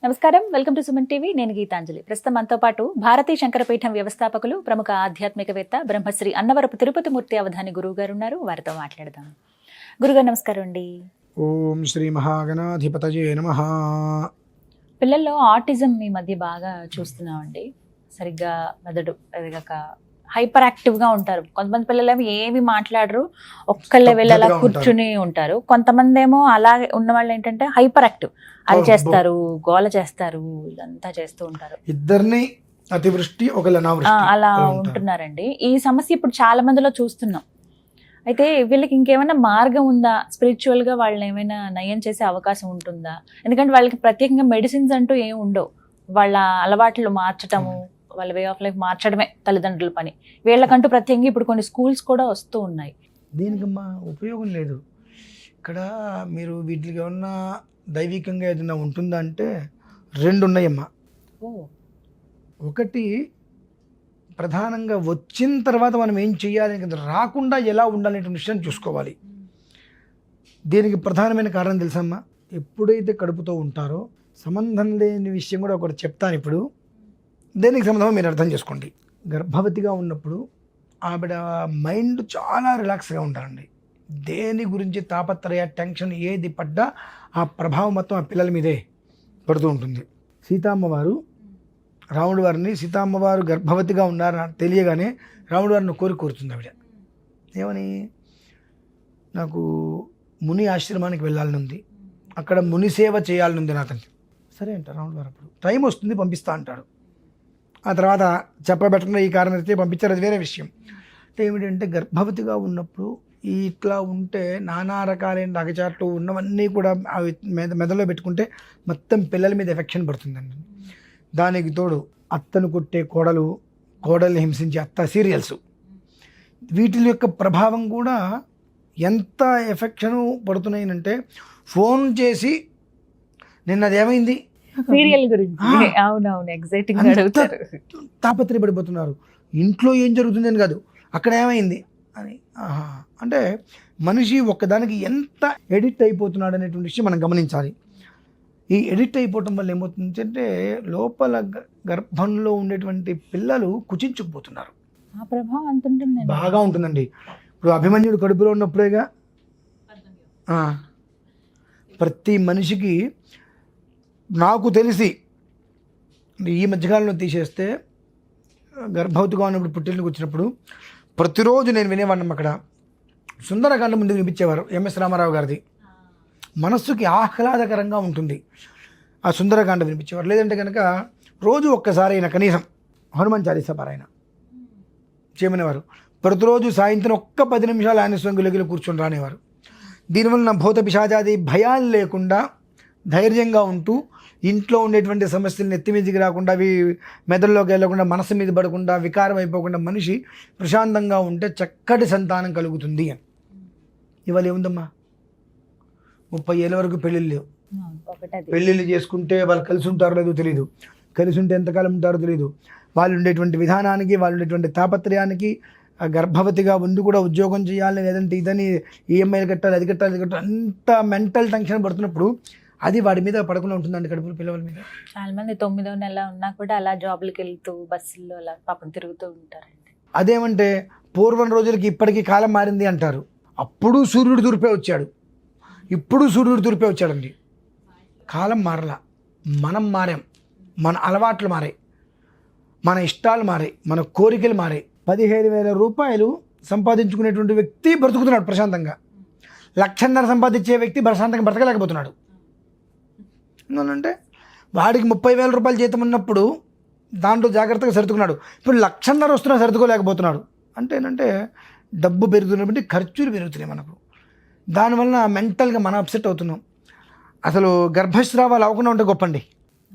నమస్కారం, welcome to Suman TV. నేను గీతాంజలి. ప్రస్తుతం మనతో పాటు భారతీ శంకరపీఠం వ్యవస్థాపకులు, ప్రముఖ ఆధ్యాత్మికవేత్త, బ్రహ్మశ్రీ అన్నవరపు తిరుపతి మూర్తి అవధాని గురువు గారు ఉన్నారు. వారితో మాట్లాడదాం. గురుగారు నమస్కారం అండి. ఓం శ్రీ మహాగణాధిపతయే నమః. పిల్లల్లో ఆటిజం ఈ మధ్య బాగా చూస్తున్నామండి. సరిగ్గా మెదడు ఎదగక హైపర్ యాక్టివ్ గా ఉంటారు. కొంతమంది పిల్లలు ఏమి మాట్లాడరు, ఒక్క లెవెల్ అలా కూర్చుని ఉంటారు. కొంతమంది ఏమో అలా ఉన్న వాళ్ళు ఏంటంటే హైపర్ యాక్టివ్, అది చేస్తారు, గోల చేస్తారు, ఇదంతా చేస్తూ ఉంటారు. ఇద్దరిని అతివృష్టి ఒకళ్ళ అనావృష్టి అలా ఉంటున్నారండి. ఈ సమస్య ఇప్పుడు చాలా మందిలో చూస్తున్నాం. అయితే వీళ్ళకి ఇంకేమైనా మార్గం ఉందా? స్పిరిచువల్ గా వాళ్ళని ఏమైనా నయం చేసే అవకాశం ఉంటుందా? ఎందుకంటే వాళ్ళకి ప్రత్యేకంగా మెడిసిన్స్ అంటూ ఏమి ఉండవు. వాళ్ళ అలవాట్లు మార్చటము, వాళ్ళ వే ఆఫ్ లైఫ్ మార్చడమే తల్లిదండ్రుల పని. వీళ్ళకంటూ ప్రత్యేకంగా ఇప్పుడు కొన్ని స్కూల్స్ కూడా వస్తూ ఉన్నాయి. దీనికమ్మా ఉపయోగం లేదు. ఇక్కడ మీరు వీటికి ఏమన్నా దైవికంగా ఏదైనా ఉంటుందా అంటే రెండు ఉన్నాయమ్మా. ఒకటి ప్రధానంగా వచ్చిన తర్వాత మనం ఏం చేయాలి, రాకుండా ఎలా ఉండాలనే విషయాన్ని చూసుకోవాలి. దీనికి ప్రధానమైన కారణం తెలుసమ్మా, ఎప్పుడైతే కడుపుతో ఉంటారో సంబంధం లేని విషయం కూడా ఒకటి చెప్తాను. ఇప్పుడు దేనికి సంబంధమో మీరు అర్థం చేసుకోండి. గర్భవతిగా ఉన్నప్పుడు ఆవిడ మైండ్ చాలా రిలాక్స్గా ఉంటారండి. దేని గురించి తాపత్రయ, టెన్షన్ ఏది పడ్డా ఆ ప్రభావం మొత్తం ఆ పిల్లల మీదే పడుతూ ఉంటుంది. సీతమ్మవారు రాముడి వారిని, సీతమ్మవారు గర్భవతిగా ఉన్నారని తెలియగానే రాముడి వారిని కోరుతుంది ఆవిడ. ఏమని? నాకు ముని ఆశ్రమానికి వెళ్ళాలని ఉంది, అక్కడ ముని సేవ చేయాలని ఉంది నాకు. సరే అంట రాముడి వారు. అప్పుడు టైం వస్తుంది పంపిస్తా అంటాడు. ఆ తర్వాత చెప్పబెట్టకుండా ఈ కారణం అయితే పంపించారు, అది వేరే విషయం. అంటే ఏమిటంటే గర్భవతిగా ఉన్నప్పుడు ఇట్లా ఉంటే నానా రకాలైన అగచాట్లు ఉన్నవన్నీ కూడా అవి మెదడులో పెట్టుకుంటే మొత్తం పిల్లల మీద ఎఫెక్షన్ పడుతుందండి. దానికి తోడు అత్తను కొట్టే కోడలు, కోడల్ని హింసించే అత్త సీరియల్స్, వీటి యొక్క ప్రభావం కూడా ఎంత ఎఫెక్షను పడుతున్నాయనంటే ఫోన్ చేసి నిన్నది ఏమైంది సీరియల్ గురించి అవునవును ఎగ్జైటింగ్ తాపత్రయపడిపోతున్నారు. ఇంట్లో ఏం జరుగుతుంది అని కాదు, అక్కడ ఏమైంది అని. అంటే మనిషి ఒక్కదానికి ఎంత ఎడిక్ట్ అయిపోతున్నాడు అనేటువంటి విషయం మనం గమనించాలి. ఈ ఎడిక్ట్ అయిపోవటం వల్ల ఏమవుతుంది అంటే లోపల గర్భంలో ఉండేటువంటి పిల్లలు కుచించుకుపోతున్నారు. ఆ ప్రభావం అంత ఉంటుంది, బాగా ఉంటుందండి. ఇప్పుడు అభిమన్యుడు కడుపులో ఉన్నప్పుడేగా ప్రతి మనిషికి, నాకు తెలిసి ఈ మధ్యకాలంలో తీసేస్తే గర్భవతిగా ఉన్నప్పుడు పుట్టినకు వచ్చినప్పుడు ప్రతిరోజు నేను వినేవాడిని. అక్కడ సుందరకాండ ముందు వినిపించేవారు, ఎంఎస్ రామారావు గారిది. మనస్సుకి ఆహ్లాదకరంగా ఉంటుంది ఆ సుందరకాండ వినిపించేవారు. లేదంటే కనుక రోజు ఒక్కసారి అయినా కనీసం హనుమాన్ చాలీసా పారాయణ చేయమనేవారు. ప్రతిరోజు సాయంత్రం ఒక్క 10 నిమిషాలు ఆయన స్వంగులగిలి కూర్చొని రానేవారు. దీనివల్ల భూత పిశాచాది భయాలు లేకుండా ధైర్యంగా ఉంటూ ఇంట్లో ఉండేటువంటి సమస్యలను ఎత్తిమీదికి రాకుండా, అవి మెదడులోకి వెళ్ళకుండా, మనసు మీద పడకుండా, వికారం అయిపోకుండా మనిషి ప్రశాంతంగా ఉంటే చక్కటి సంతానం కలుగుతుంది అని. ఇవాళ ఏముందమ్మా, 30 ఏళ్ళ వరకు పెళ్ళిళ్ళు లేవు. పెళ్ళిళ్ళు చేసుకుంటే వాళ్ళు కలిసి ఉంటారో లేదో తెలియదు, కలిసి ఉంటే ఎంతకాలం ఉంటారో తెలియదు. వాళ్ళు ఉండేటువంటి విధానానికి, వాళ్ళు ఉండేటువంటి తాపత్రయానికి, గర్భవతిగా ఉండి కూడా ఉద్యోగం చేయాలని, లేదంటే ఇదని ఈఎంఐలు కట్టాలి, అది కట్టాలి, ఇది కట్టాలి, అంత మెంటల్ టెన్షన్ పడుతున్నప్పుడు అది వాడి మీద పడకుండా ఉంటుందండి, కడుపులో పిల్లల మీద. చాలా మంది 9వ నెల ఉన్నా కూడా అలా జాబ్లకు వెళ్తూ బస్సుల్లో అలా పాపం తిరుగుతూ ఉంటారండి. అదేమంటే పూర్వం రోజులకి ఇప్పటికీ కాలం మారింది అంటారు. అప్పుడు సూర్యుడు తూర్పే వచ్చాడు, ఇప్పుడు సూర్యుడు తూర్పే వచ్చాడండి. కాలం మారలా, మనం మారాం, మన అలవాట్లు మారాయి, మన ఇష్టాలు మారాయి, మన కోరికలు మారాయి. 15,000 రూపాయలు సంపాదించుకునేటువంటి వ్యక్తి బ్రతుకుతున్నాడు ప్రశాంతంగా. 1,50,000 సంపాదించే వ్యక్తి ప్రశాంతంగా బ్రతకలేకపోతున్నాడు. ఎందుకంటే వాడికి 30,000 రూపాయలు జీతం ఉన్నప్పుడు దాంట్లో జాగ్రత్తగా సర్దుకున్నాడు. ఇప్పుడు 1,50,000 వస్తున్నా సర్దుకోలేకపోతున్నాడు. అంటే ఏంటంటే డబ్బు పెరుగుతున్నప్పుడు ఖర్చులు పెరుగుతున్నాయి మనకు. దానివల్ల మెంటల్గా మనం అప్సెట్ అవుతున్నాం. అసలు గర్భస్రావాలు అవ్వకుండా ఉంటే గొప్పండి.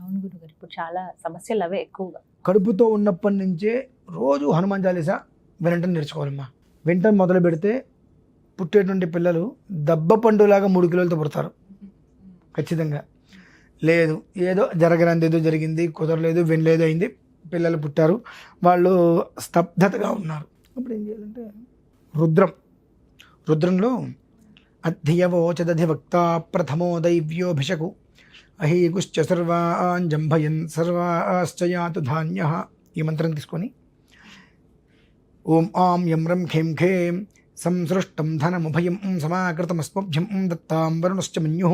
అవును గురుగారు, ఇప్పుడు చాలా సమస్యలు అవే ఎక్కువగా. కడుపుతో ఉన్నప్పటి నుంచే రోజు హనుమాన్ చాలీసా వినటం నేర్చుకోవాలమ్మా. వినటం మొదలు పెడితే పుట్టేటువంటి పిల్లలు దెబ్బ పండులాగా 3 కిలోలతో పుడతారు ఖచ్చితంగా. లేదు ఏదో జరగరాంది, ఏదో జరిగింది, కుదరలేదు, వినలేదు, అయింది, పిల్లలు పుట్టారు, వాళ్ళు స్తబ్దతగా ఉన్నారు. అప్పుడు ఏం చేయాలంటే రుద్రంలో అధ్యవోచదధివక్త ప్రథమో దైవ్యోభిషకు అహీగుశ్చ సర్వాన్ జంభయన్ సర్వాశ్చ యాతు ధాన్య. ఈ మంత్రం తీసుకొని ఓం ఆం యం రం ఖేం ఖేం సంసృష్టం ధనముభయం సమాకృతమస్మభ్యం దత్తాం వరుణశ్చ మన్యు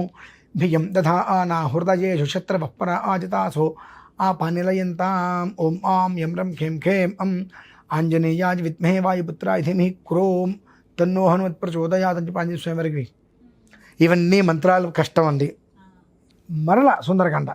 భియం దధానా హృదయేషు శత్రవః పరాజితాసో ఆపనిలయంతాం. ఓం ఆం యం రం ఖేం ఖేం ఆంజనేయాయ విద్మహే వాయుపుత్రాయ ధీమహి క్రోం తన్నో హనుమత్ ప్రచోదయాత్ అని చెప్పి ఆంజనేయ స్వామి వారికి ఇవన్నీ మంత్రాలు కష్టం అండి. మరలా సుందరకాండ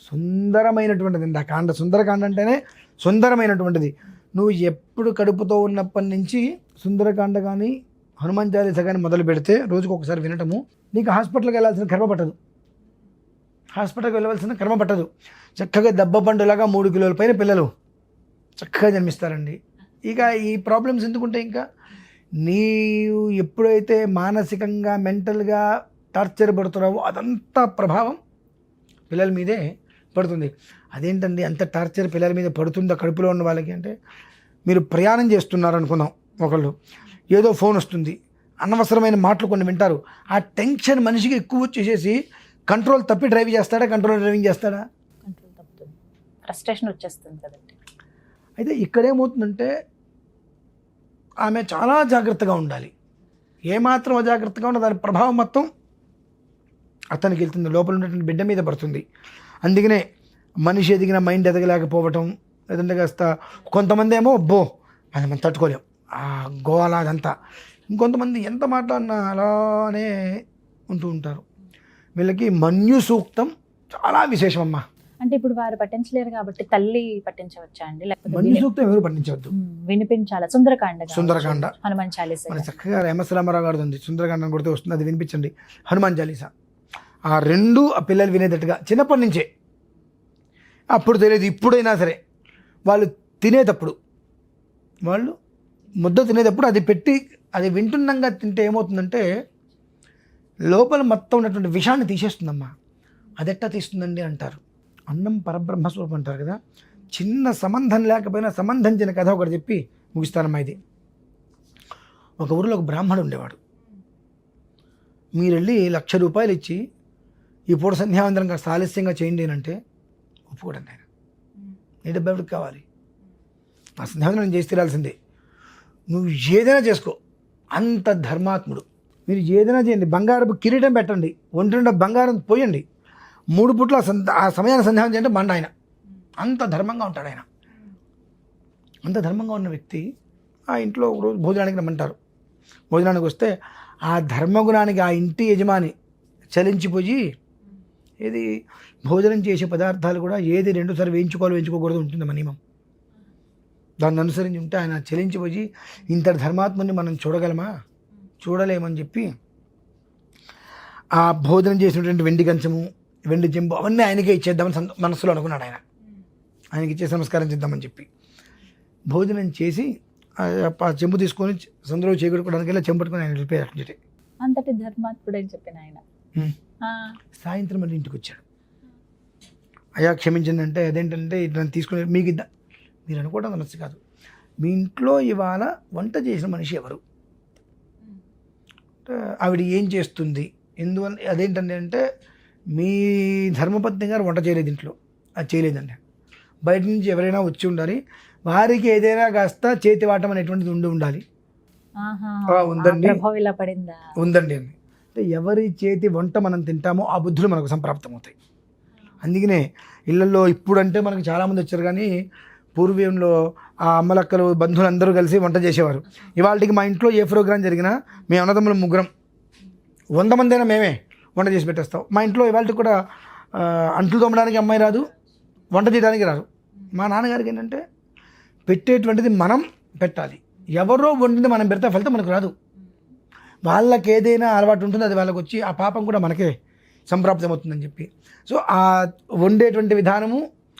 సుందరమైనటువంటిది. ఆ కాండ సుందరకాండ అంటేనే సుందరమైనటువంటిది. నువ్వు ఎప్పుడు కడుపుతో ఉన్నప్పటి నుంచి సుందరకాండ కానీ హనుమాన్ చాలీస కానీ మొదలు పెడితే రోజుకు ఒకసారి వినటము, నీకు హాస్పిటల్కి వెళ్ళాల్సిన కర్మ పట్టదు. హాస్పిటల్కి వెళ్ళవలసిన కర్మ పట్టదు. చక్కగా దెబ్బ పండులాగా 3 కిలోల పైన పిల్లలు చక్కగా జన్మిస్తారండి. ఇక ఈ ప్రాబ్లమ్స్ ఎందుకుంటే ఇంకా నీవు ఎప్పుడైతే మానసికంగా మెంటల్గా టార్చర్ పడుతున్నావో అదంతా ప్రభావం పిల్లల మీదే పడుతుంది. అదేంటండి అంత టార్చర్ పిల్లల మీద పడుతుందా కడుపులో ఉన్న వాళ్ళకి అంటే, మీరు ప్రయాణం చేస్తున్నారు అనుకుందాం, ఒకళ్ళు ఏదో ఫోన్ వస్తుంది, అనవసరమైన మాటలు కొన్ని వింటారు, ఆ టెన్షన్ మనిషికి ఎక్కువ వచ్చేసేసి కంట్రోల్ తప్పి డ్రైవ్ చేస్తాడా, డ్రైవింగ్ చేస్తాడా? కంట్రోల్ తప్పుతుంది, ఫ్రస్ట్రేషన్ వచ్చేస్తుంది కదండి. అయితే ఇక్కడేమవుతుందంటే ఆమె చాలా జాగ్రత్తగా ఉండాలి. ఏమాత్రం అజాగ్రత్తగా ఉన్న దాని ప్రభావం మొత్తం అతనికి వెళ్తుంది, లోపల ఉన్నటువంటి బిడ్డ మీద పడుతుంది. అందుకనే మనిషి ఎదిగిన మైండ్ ఎదగలేకపోవటం, లేదంటే కాస్త కొంతమంది ఏమో అబ్బో అది మనం తట్టుకోలేం ఆ గోల అదంతా, ఇంకొంతమంది ఎంత మాట్లాడినా అలానే ఉంటూ ఉంటారు. వీళ్ళకి మన్యు సూక్తం చాలా విశేషం అమ్మా. అంటే ఇప్పుడు వారు పట్టించలేరు కాబట్టి తల్లి పట్టించవచ్చా అండి, లేకపోతే మన్యు సూక్తం ఎవరు పట్టించవద్దు. వినిపించాలా? సుందరకాండ, సుందరకాండ, హనుమాన్ చాలీసా. మన చక్కగా ఎంఎస్ రామారావు గారిది ఉంది, సుందరకాండం కొడితే వస్తుంది, అది వినిపించండి. హనుమాన్ చాలీసా ఆ రెండు ఆ పిల్లలు వినేటట్టుగా చిన్నప్పటి నుంచే, అప్పుడు తెలియదు ఇప్పుడైనా సరే వాళ్ళు తినేటప్పుడు, వాళ్ళు ముద్ద తినేటప్పుడు అది పెట్టి అది వింటున్నంగా తింటే ఏమవుతుందంటే లోపల మొత్తం ఉన్నటువంటి విషాన్ని తీసేస్తుందమ్మా. అది ఎట్టా తీస్తుందండి అంటారు. అన్నం పరబ్రహ్మస్వరూపం అంటారు కదా. చిన్న సంబంధం లేకపోయినా సంబంధించిన కథ ఒకటి చెప్పి ముగిస్తానమ్మా. ఇది ఒక ఊరిలో ఒక బ్రాహ్మణుడు ఉండేవాడు. మీరు వెళ్ళి 1,00,000 రూపాయలు ఇచ్చి ఈ పూట సంధ్యావందనం కాస్త ఆలస్యంగా చేయండి అంటే ఒప్పుకోడండి ఆయన. నీ డబ్బు ఎవరికి కావాలి? ఆ సంధ్యావందనం చేసి తీరాల్సిందే. నువ్వు ఏదైనా చేసుకో, అంత ధర్మాత్ముడు. మీరు ఏదైనా చేయండి, బంగారపు కిరీటం పెట్టండి, 1 బంగారం పోయండి, 3 పూట్ల ఆ సమయాన్ని సంధ్యానం చేయండి మండ ఆయన. అంత ధర్మంగా ఉంటాడు ఆయన. అంత ధర్మంగా ఉన్న వ్యక్తి ఆ ఇంట్లో ఒకరోజు భోజనానికి రమ్మంటారు. భోజనానికి వస్తే ఆ ధర్మగుణానికి ఆ ఇంటి యజమాని చలించిపోయి, ఏది భోజనం చేసే పదార్థాలు కూడా ఏది 2 సార్లు వేయించుకోకూడదు ఉంటుందమ్మా నియమం. దాన్ని అనుసరించి ఉంటే ఆయన చలించిపోయి, ఇంతటి ధర్మాత్మని మనం చూడగలమా, చూడలేమని చెప్పి ఆ భోజనం చేసినటువంటి వెండి కంచము, వెండి చెంబు అవన్నీ ఆయనకే ఇచ్చేద్దామని మనసులో అనుకున్నాడు ఆయన. ఆయనకి ఇచ్చే నమస్కారం చేద్దామని చెప్పి భోజనం చేసి ఆ చెంబు తీసుకొని సందులో చేకూడుకోవడానికి వెళ్ళి చెంపట్టుకొని ఆయన వెళ్ళిపోయారు. అంతటి ధర్మాత్ముడు అని చెప్పిన ఆయన సాయంత్రం మళ్ళీ ఇంటికి వచ్చాడు. అయ్యా క్షమించండి అంటే, అదేంటంటే ఇట్లా తీసుకుని మీకు మీరు అనుకోవడం సమస్య కాదు, మీ ఇంట్లో ఇవాళ వంట చేసిన మనిషి ఎవరు, ఆవిడ ఏం చేస్తుంది, ఎందువల్ల, అదేంటండి అంటే మీ ధర్మపత్ని గారు వంట చేయలేదు ఇంట్లో, అది చేయలేదండి. బయట నుంచి ఎవరైనా వచ్చి ఉండాలి, వారికి ఏదైనా కాస్త చేతి వాటం అనేటువంటిది ఉండాలి. ఉందండి, ఉందండి అని అంటే ఎవరి చేతి వంట మనం తింటామో ఆ బుద్ధులు మనకు సంప్రాప్తం అవుతాయి. అందుకనే ఇళ్లలో ఇప్పుడంటే మనకు చాలామంది వచ్చారు, కానీ పూర్వీయంలో ఆ అమ్మలక్కలు బంధువులు అందరూ కలిసి వంట చేసేవారు. ఇవాళకి మా ఇంట్లో ఏ ప్రోగ్రాం జరిగినా మేము అన్నదమ్ములు 3 100 మంది అయినా మేమే వంట చేసి పెట్టేస్తాం. మా ఇంట్లో ఇవాళకి కూడా అంట్లు తోమడానికి అమ్మాయి రాదు, వంట చేయడానికి రాదు. మా నాన్నగారికి ఏంటంటే పెట్టేటువంటిది మనం పెట్టాలి, ఎవరో వండింది మనం పెడితే ఫలితం మనకు రాదు. వాళ్ళకి ఏదైనా అలవాటు ఉంటుంది, అది వాళ్ళకి వచ్చి ఆ పాపం కూడా మనకే సంప్రాప్తం అవుతుందని చెప్పి, సో ఆ వండేటువంటి విధానము,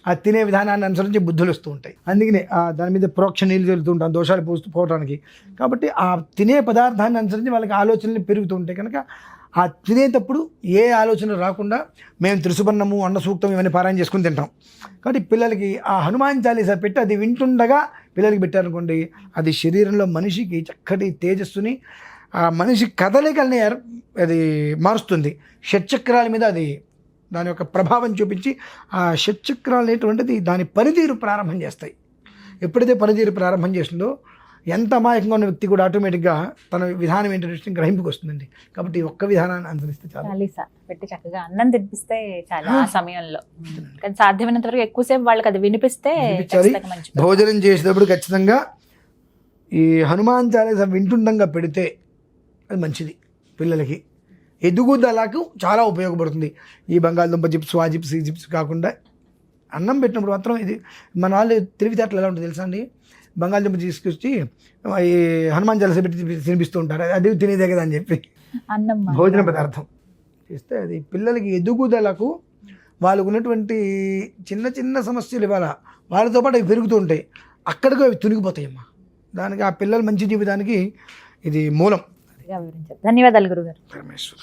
ఆ తినే విధానాన్ని అనుసరించి బుద్ధులు వస్తూ ఉంటాయి. అందుకనే దాని మీద ప్రోక్ష నీళ్ళు జరుగుతూ ఉంటాం దోషాలు పోవడానికి. కాబట్టి ఆ తినే పదార్థాన్ని అనుసరించి వాళ్ళకి ఆలోచనలు పెరుగుతూ ఉంటాయి. కనుక ఆ తినేటప్పుడు ఏ ఆలోచన రాకుండా మేము త్రిసుబర్ణము, అన్న సూక్తం ఇవన్నీ పారాయణ చేసుకుని తింటాం. కాబట్టి పిల్లలకి ఆ హనుమాన్ చాలీసా పెట్టి అది వింటుండగా పిల్లలకి పెట్టారనుకోండి, అది శరీరంలో మనిషికి చక్కటి తేజస్సుని, ఆ మనిషి కదలికల్ని అది మారుస్తుంది. షట్చక్రాల మీద అది దాని యొక్క ప్రభావం చూపించి ఆ షట్చక్రాలు అనేటువంటిది దాని పనితీరు ప్రారంభం చేస్తాయి. ఎప్పుడైతే పనితీరు ప్రారంభం చేసిందో ఎంత అమాయకంగా ఉన్న వ్యక్తి కూడా ఆటోమేటిక్గా తన విధానం ఏంటంటే గ్రహింపుకి వస్తుందండి. కాబట్టి ఈ ఒక్క విధానాన్ని అనుసరిస్తే చాలా చాలీసా పెట్టి చక్కగా అన్నం తినిపిస్తే చాలా ఆ సమయంలో. కానీ సాధ్యమైనంత వరకు ఎక్కువసేపు వాళ్ళకి అది వినిపిస్తే వినిపించాలి. ఖచ్చితంగా మంచిది. భోజనం చేసేటప్పుడు ఖచ్చితంగా ఈ హనుమాన్ చాలీసా వింటుండగా పెడితే అది మంచిది. పిల్లలకి ఎదుగుదలకు చాలా ఉపయోగపడుతుంది. ఈ బంగాళదుంప చిప్స్, ఆ చిప్స్, ఈ చిప్స్ కాకుండా అన్నం పెట్టినప్పుడు మాత్రం ఇది మన వాళ్ళు తెలివితేటలు ఎలా ఉంటుంది తెలుసా అండి. బంగాళదుంప తీసుకొచ్చి ఈ హనుమాన్ చాలీసా పెట్టి తినిపిస్తూ ఉంటారు. అది తినేదే కదా అని చెప్పి అన్నం భోజన పదార్థం చేస్తే అది పిల్లలకి ఎదుగుదలకు వాళ్ళకు ఉన్నటువంటి చిన్న చిన్న సమస్యలు ఇవాళ వాళ్ళతో పాటు అవి పెరుగుతూ ఉంటాయి. అక్కడికి అవి తునిగిపోతాయమ్మా. దానికి ఆ పిల్లల మంచి జీవితానికి ఇది మూలం. వివరించారు. ధన్యవాదాలు గురుగారు. పరమేశ్వర.